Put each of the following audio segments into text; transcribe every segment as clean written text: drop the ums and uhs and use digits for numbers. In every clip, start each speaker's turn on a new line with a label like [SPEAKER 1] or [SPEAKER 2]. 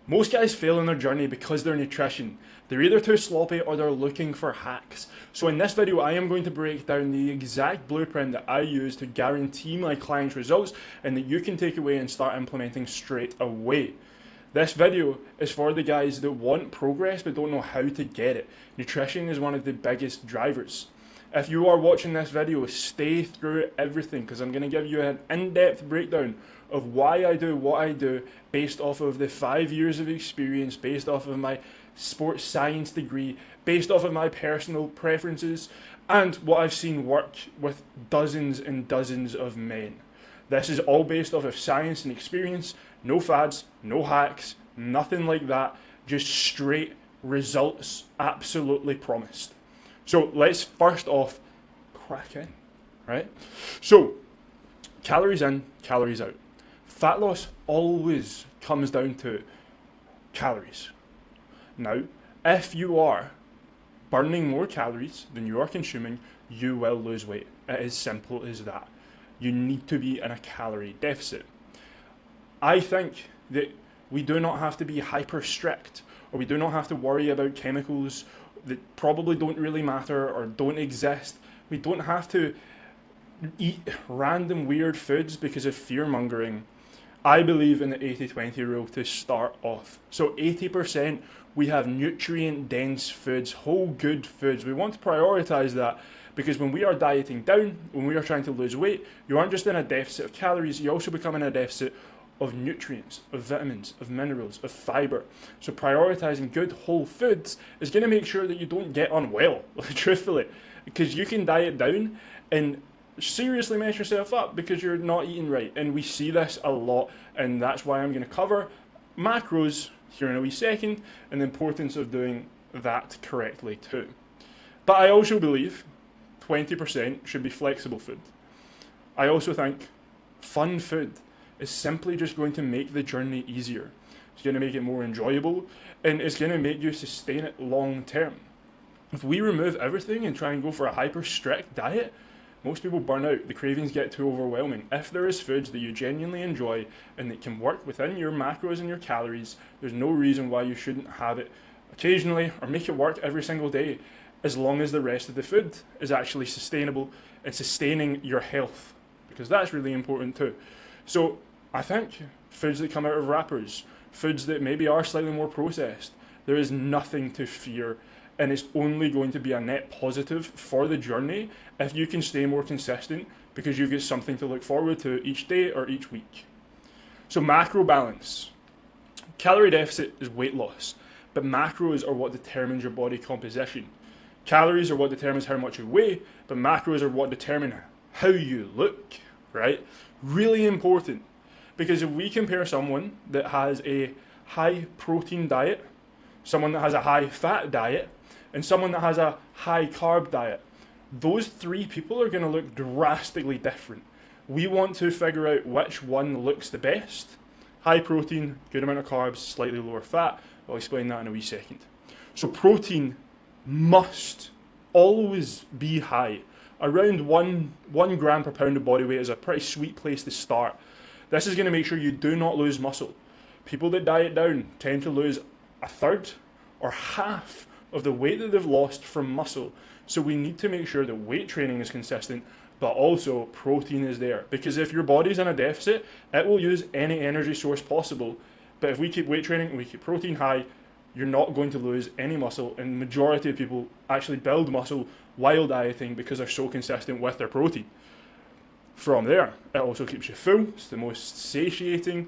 [SPEAKER 1] Most guys fail in their journey because their nutrition. They're either too sloppy or they're looking for hacks. So in this video, I am going to break down the exact blueprint that I use to guarantee my clients results and that you can take away and start implementing straight away. This video is for the guys that want progress but don't know how to get it. Nutrition is one of the biggest drivers. If you are watching this video, stay through everything because I'm going to give you an in-depth breakdown of why I do what I do based off of the 5 years of experience, based off of my sports science degree, based off of my personal preferences, and what I've seen work with dozens and dozens of men. This is all based off of science and experience, no fads, no hacks, nothing like that, just straight results, absolutely promised. So let's first off crack in, right? So calories in, calories out. Fat loss always comes down to calories. Now, if you are burning more calories than you are consuming, you will lose weight. It is simple as that. You need to be in a calorie deficit. I think that we do not have to be hyper strict, or we do not have to worry about chemicals that probably don't really matter or don't exist. We don't have to eat random weird foods because of fear mongering. I believe in the 80-20 rule to start off. So 80% we have nutrient dense foods, whole good foods. We want to prioritize that because when we are dieting down, when we are trying to lose weight, you aren't just in a deficit of calories, you also become in a deficit of nutrients, of vitamins, of minerals, of fiber. So prioritizing good whole foods is going to make sure that you don't get unwell, truthfully, because you can diet down and seriously mess yourself up because you're not eating right. And we see this a lot, and that's why I'm going to cover macros here in a wee second and the importance of doing that correctly too. But I also believe 20% should be flexible food. I also think fun food is simply just going to make the journey easier. It's going to make it more enjoyable, and it's going to make you sustain it long term. If we remove everything and try and go for a hyper strict diet, most people burn out. The cravings get too overwhelming. If there is foods that you genuinely enjoy and that can work within your macros and your calories, there's no reason why you shouldn't have it occasionally or make it work every single day, as long as the rest of the food is actually sustainable and sustaining your health, because that's really important too. So I think foods that come out of wrappers, foods that maybe are slightly more processed, there is nothing to fear, and it's only going to be a net positive for the journey if you can stay more consistent because you've got something to look forward to each day or each week. So macro balance. Calorie deficit is weight loss, but macros are what determines your body composition. Calories are what determines how much you weigh, but macros are what determine how you look, right? Really important, because if we compare someone that has a high protein diet, someone that has a high fat diet, and someone that has a high carb diet, those three people are going to look drastically different. We want to figure out which one looks the best. High protein, good amount of carbs, slightly lower fat. I'll explain that in a wee second. So protein must always be high. Around one gram per pound of body weight is a pretty sweet place to start. This is going to make sure you do not lose muscle. People that diet down tend to lose a third or half of the weight that they've lost from muscle. So we need to make sure that weight training is consistent, but also protein is there. Because if your body's in a deficit, it will use any energy source possible. But if we keep weight training and we keep protein high, you're not going to lose any muscle. And the majority of people actually build muscle while dieting because they're so consistent with their protein. From there, it also keeps you full. It's the most satiating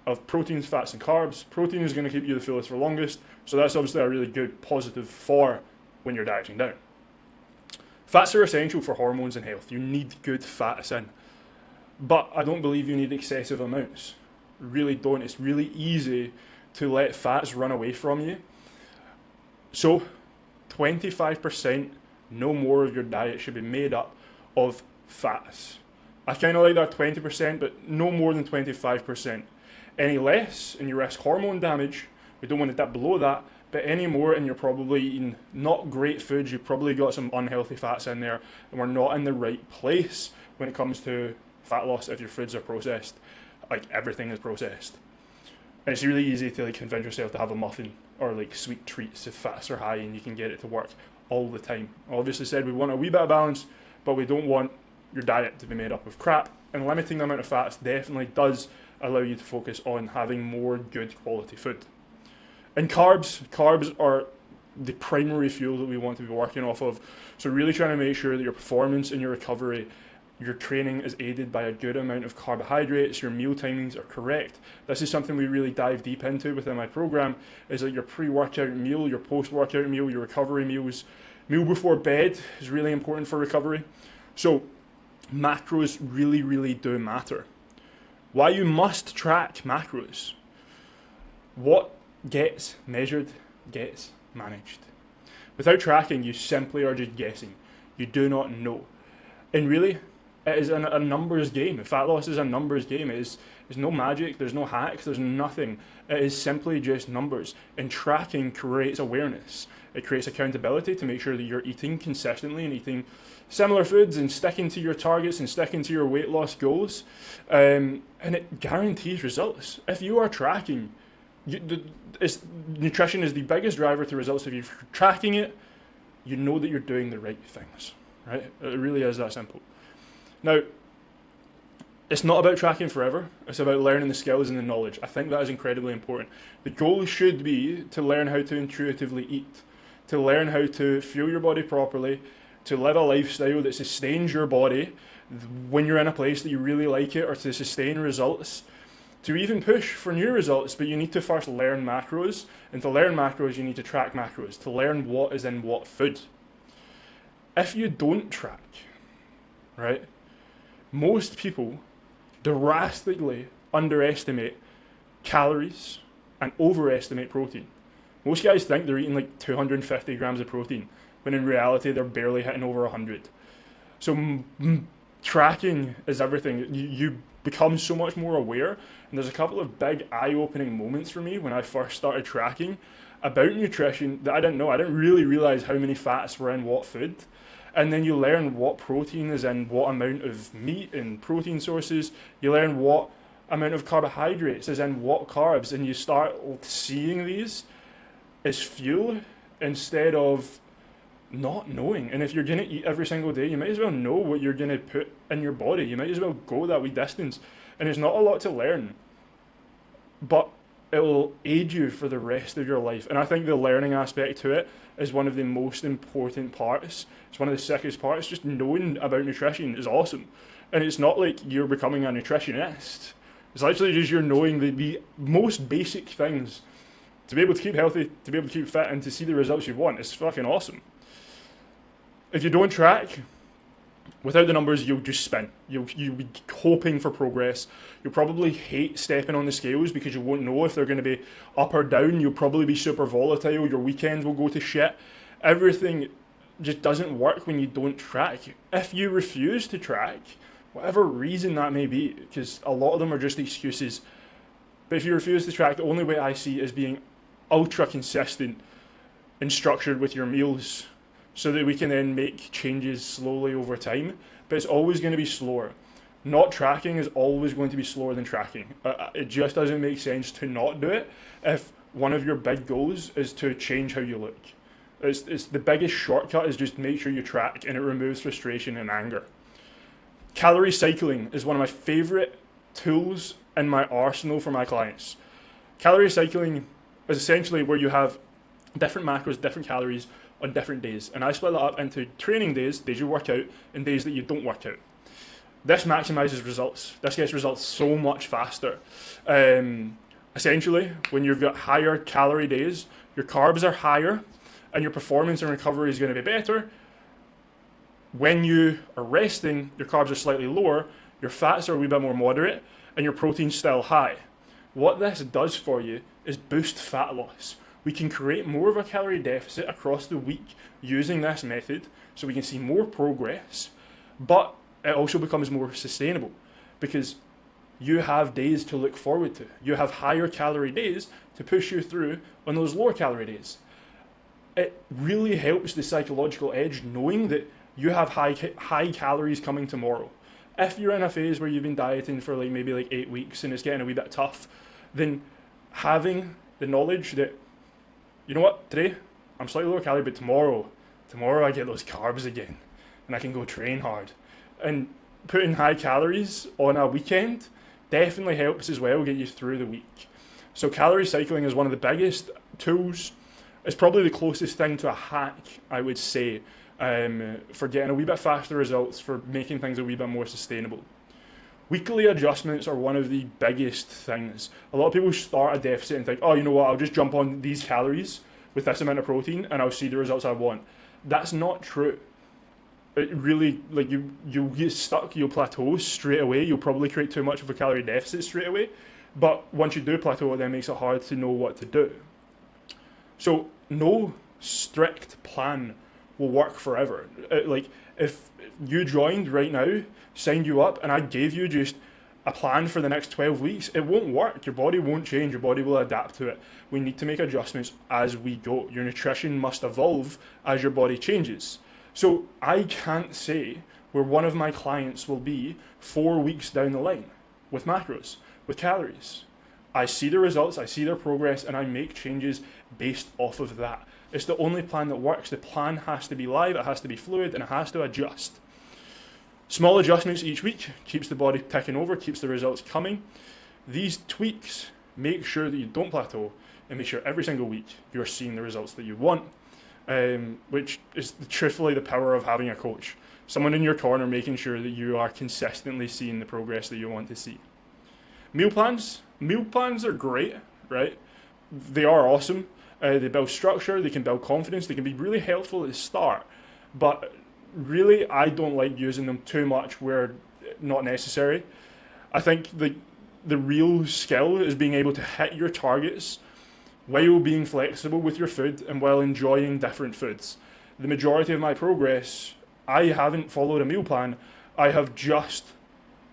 [SPEAKER 1] of proteins, fats and carbs. Protein is going to keep you the fullest for longest. So that's obviously a really good positive for when you're dieting down. Fats are essential for hormones and health. You need good fats in. But I don't believe you need excessive amounts. Really don't. It's really easy to let fats run away from you. So 25%, no more of your diet should be made up of fats. I kind of like that 20%, but no more than 25%. Any less and you risk hormone damage. We don't want to dip below that, but any more and you're probably eating not great foods. You've probably got some unhealthy fats in there, and we're not in the right place when it comes to fat loss if your foods are processed, like everything is processed. And it's really easy to like convince yourself to have a muffin or like sweet treats if fats are high and you can get it to work all the time. Obviously said we want a wee bit of balance, but we don't want your diet to be made up of crap, and limiting the amount of fats definitely does allow you to focus on having more good quality food. And carbs are the primary fuel that we want to be working off of. So really trying to make sure that your performance and your recovery, your training is aided by a good amount of carbohydrates, your meal timings are correct. This is something we really dive deep into within my program, is that your pre-workout meal, your post-workout meal, your recovery meals, meal before bed is really important for recovery. So macros really, really do matter. Why you must track macros. What gets measured gets managed. Without tracking, you simply are just guessing. You do not know. And really, it is a numbers game. Fat loss is a numbers game. There's no magic, there's no hacks, there's nothing. It is simply just numbers. And tracking creates awareness. It creates accountability to make sure that you're eating consistently and eating similar foods and sticking to your targets and sticking to your weight loss goals. And it guarantees results. If you are tracking, nutrition is the biggest driver to results. If you're tracking it, you know that you're doing the right things, right? It really is that simple. Now, it's not about tracking forever. It's about learning the skills and the knowledge. I think that is incredibly important. The goal should be to learn how to intuitively eat, to learn how to fuel your body properly, to live a lifestyle that sustains your body when you're in a place that you really like it, or to sustain results, to even push for new results. But you need to first learn macros, and to learn macros you need to track macros, to learn what is in what food. If you don't track, right, most people drastically underestimate calories and overestimate protein. Most guys think they're eating like 250 grams of protein, when in reality they're barely hitting over 100. So tracking is everything. You become so much more aware, and there's a couple of big eye-opening moments for me when I first started tracking about nutrition that I didn't know. I didn't really realize how many fats were in what food. And then you learn what protein is in what amount of meat and protein sources. You learn what amount of carbohydrates is in what carbs, and you start seeing these as fuel instead of not knowing. And if you're going to eat every single day, you might as well know what you're going to put in your body. You might as well go that wee distance. And it's not a lot to learn, but it will aid you for the rest of your life. And I think the learning aspect to it is one of the most important parts. It's one of the sickest parts. Just knowing about nutrition is awesome. And it's not like you're becoming a nutritionist. It's actually just you're knowing the most basic things to be able to keep healthy, to be able to keep fit, and to see the results you want. It's fucking awesome. If you don't track, without the numbers, you'll just spin. You'll be hoping for progress. You'll probably hate stepping on the scales because you won't know if they're going to be up or down. You'll probably be super volatile. Your weekends will go to shit. Everything just doesn't work when you don't track. If you refuse to track, whatever reason that may be, because a lot of them are just excuses, but if you refuse to track, the only way I see is being ultra consistent and structured with your meals, so that we can then make changes slowly over time. But it's always going to be slower. Not tracking is always going to be slower than tracking. It just doesn't make sense to not do it if one of your big goals is to change how you look. It's the biggest shortcut is just make sure you track, and it removes frustration and anger. Calorie cycling is one of my favorite tools in my arsenal for my clients. Calorie cycling is essentially where you have different macros, different calories on different days. And I split that up into training days, days you work out, and days that you don't work out. This maximizes results. This gets results so much faster. Essentially, when you've got higher calorie days, your carbs are higher, and your performance and recovery is going to be better. When you are resting, your carbs are slightly lower, your fats are a wee bit more moderate, and your protein's still high. What this does for you is boost fat loss. We can create more of a calorie deficit across the week using this method, so we can see more progress, but it also becomes more sustainable because you have days to look forward to. You have higher calorie days to push you through on those lower calorie days. It really helps the psychological edge knowing that you have high calories coming tomorrow. If you're in a phase where you've been dieting for maybe 8 weeks and it's getting a wee bit tough, then having the knowledge that, you know what, today I'm slightly lower calorie, but tomorrow I get those carbs again and I can go train hard. And putting high calories on a weekend definitely helps as well get you through the week. So calorie cycling is one of the biggest tools. It's probably the closest thing to a hack, I would say, for getting a wee bit faster results, for making things a wee bit more sustainable. Weekly adjustments are one of the biggest things. A lot of people start a deficit and think, oh, you know what, I'll just jump on these calories with this amount of protein and I'll see the results I want. That's not true. It really, like, you'll get stuck, you'll plateau straight away, you'll probably create too much of a calorie deficit straight away, but once you do plateau, it then makes it hard to know what to do. So no strict plan will work forever. Like, if you joined right now, signed you up, and I gave you just a plan for the next 12 weeks, it won't work. Your body won't change. Your body will adapt to it. We need to make adjustments as we go. Your nutrition must evolve as your body changes. So I can't say where one of my clients will be 4 weeks down the line with macros, with calories. I see the results, I see their progress, and I make changes based off of that. It's the only plan that works. The plan has to be live, it has to be fluid, and it has to adjust. Small adjustments each week keeps the body ticking over, keeps the results coming. These tweaks make sure that you don't plateau and make sure every single week you're seeing the results that you want, which is truthfully the power of having a coach. Someone in your corner making sure that you are consistently seeing the progress that you want to see. Meal plans are great, right? They are awesome. They build structure, they can build confidence, they can be really helpful at the start, but really I don't like using them too much where not necessary. I think the real skill is being able to hit your targets while being flexible with your food and while enjoying different foods. The majority of my progress, I haven't followed a meal plan. I have just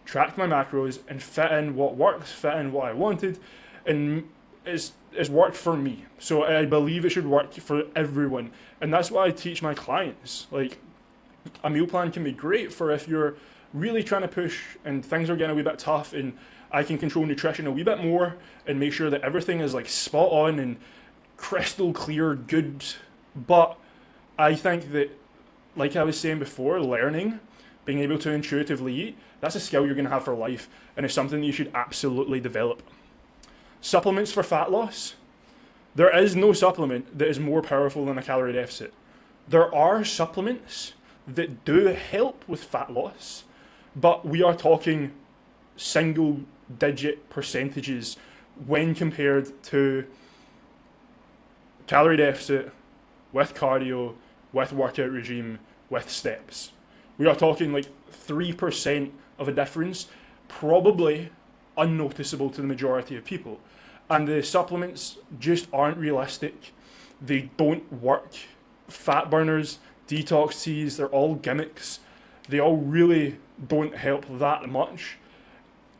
[SPEAKER 1] tracked my macros and fit in what works, fit in what I wanted, and it's worked for me. So I believe it should work for everyone. And that's what I teach my clients. Like, a meal plan can be great for if you're really trying to push and things are getting a wee bit tough, and I can control nutrition a wee bit more and make sure that everything is like spot on and crystal clear good. But I think that, like I was saying before, learning, being able to intuitively eat, that's a skill you're going to have for life, and it's something that you should absolutely develop. Supplements for fat loss. There is no supplement that is more powerful than a calorie deficit. There are supplements that do help with fat loss, but we are talking single digit percentages when compared to calorie deficit with cardio, with workout regime, with steps. We are talking like 3% of a difference, probably unnoticeable to the majority of people. And the supplements just aren't realistic. They don't work. Fat burners, detox teas, they're all gimmicks. They all really don't help that much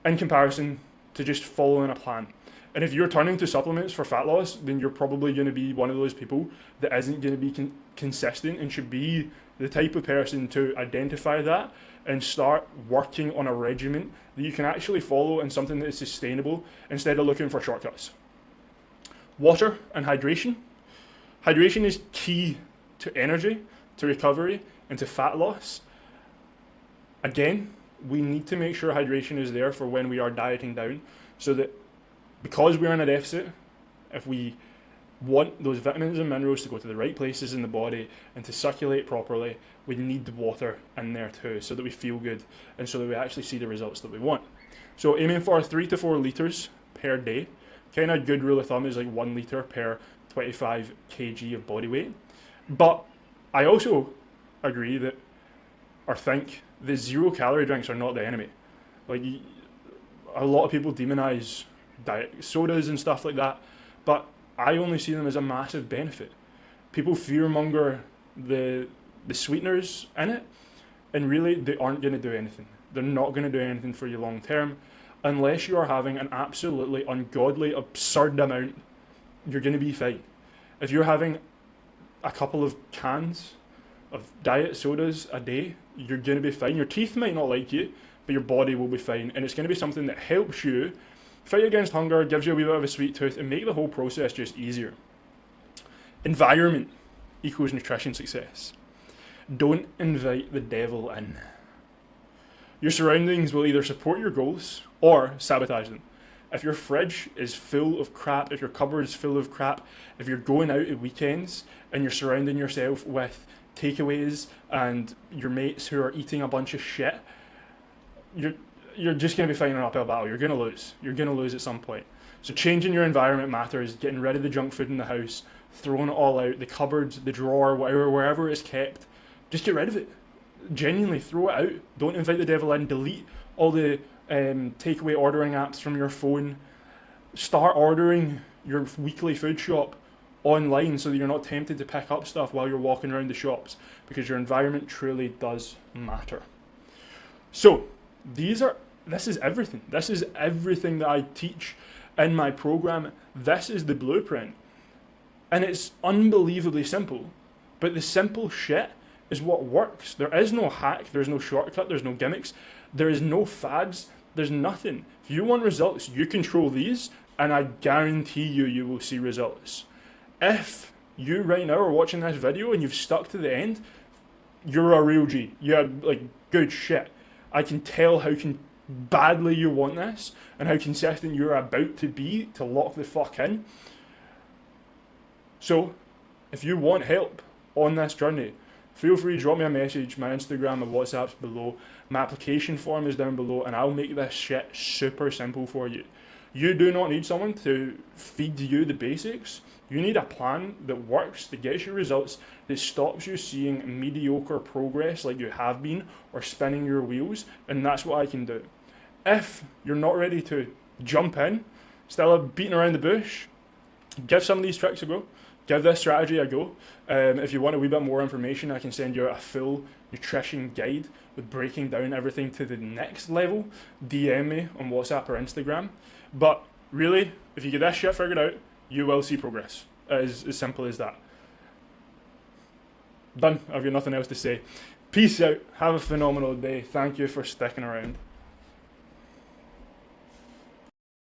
[SPEAKER 1] in comparison to just following a plan. And if you're turning to supplements for fat loss, then you're probably going to be one of those people that isn't going to be consistent, and should be the type of person to identify that and start working on a regimen that you can actually follow and something that is sustainable instead of looking for shortcuts. Water and hydration. Hydration is key to energy, to recovery, and to fat loss. Again, we need to make sure hydration is there for when we are dieting down, so that because we're in a deficit, if we want those vitamins and minerals to go to the right places in the body and to circulate properly, we need the water in there too, so that we feel good and so that we actually see the results that we want. So aiming for 3 to 4 litres per day. Kind of good rule of thumb is like 1 litre per 25 kg of body weight. But I also agree that, or think, the 0 calorie drinks are not the enemy. Like, a lot of people demonize diet sodas and stuff like that, but I only see them as a massive benefit. People fearmonger the sweeteners in it, and really they aren't going to do anything. They're not going to do anything for you long term, unless you are having an absolutely ungodly, absurd amount. You're going to be fine. If you're having a couple of cans of diet sodas a day, you're going to be fine. Your teeth might not like you, but your body will be fine, and it's going to be something that helps you fight against hunger, gives you a wee bit of a sweet tooth, and make the whole process just easier. Environment equals nutrition success. Don't invite the devil in. Your surroundings will either support your goals or sabotage them. If your fridge is full of crap, if your cupboard is full of crap, if you're going out at weekends and you're surrounding yourself with takeaways and your mates who are eating a bunch of shit, you're just going to be fighting an uphill battle. You're going to lose. You're going to lose at some point. So changing your environment matters, getting rid of the junk food in the house, throwing it all out, the cupboards, the drawer, whatever, wherever it's kept, just get rid of it. Genuinely throw it out. Don't invite the devil in. Delete all the takeaway ordering apps from your phone. Start ordering your weekly food shop online so that you're not tempted to pick up stuff while you're walking around the shops, because your environment truly does matter. So this is everything. This is everything that I teach in my program. This is the blueprint. And it's unbelievably simple, but the simple shit is what works. There is no hack, there's no shortcut, there's no gimmicks, there is no fads, there's nothing. If you want results, you control these, and I guarantee you will see results. If you right now are watching this video and you've stuck to the end, you're a real G. You're like good shit. I can tell how badly you want this and how consistent you're about to be to lock the fuck in. So, if you want help on this journey, feel free to drop me a message. My Instagram and WhatsApp's below. My application form is down below, and I'll make this shit super simple for you. You do not need someone to feed you the basics. You need a plan that works, that gets you results, that stops you seeing mediocre progress like you have been, or spinning your wheels, and that's what I can do. If you're not ready to jump in, still beating around the bush, give some of these tricks a go. Give this strategy a go. If you want a wee bit more information, I can send you a full nutrition guide with breaking down everything to the next level. DM me on WhatsApp or Instagram. But really, if you get this shit figured out, you will see progress. As simple as that. Done. I've got nothing else to say. Peace out. Have a phenomenal day. Thank you for sticking around.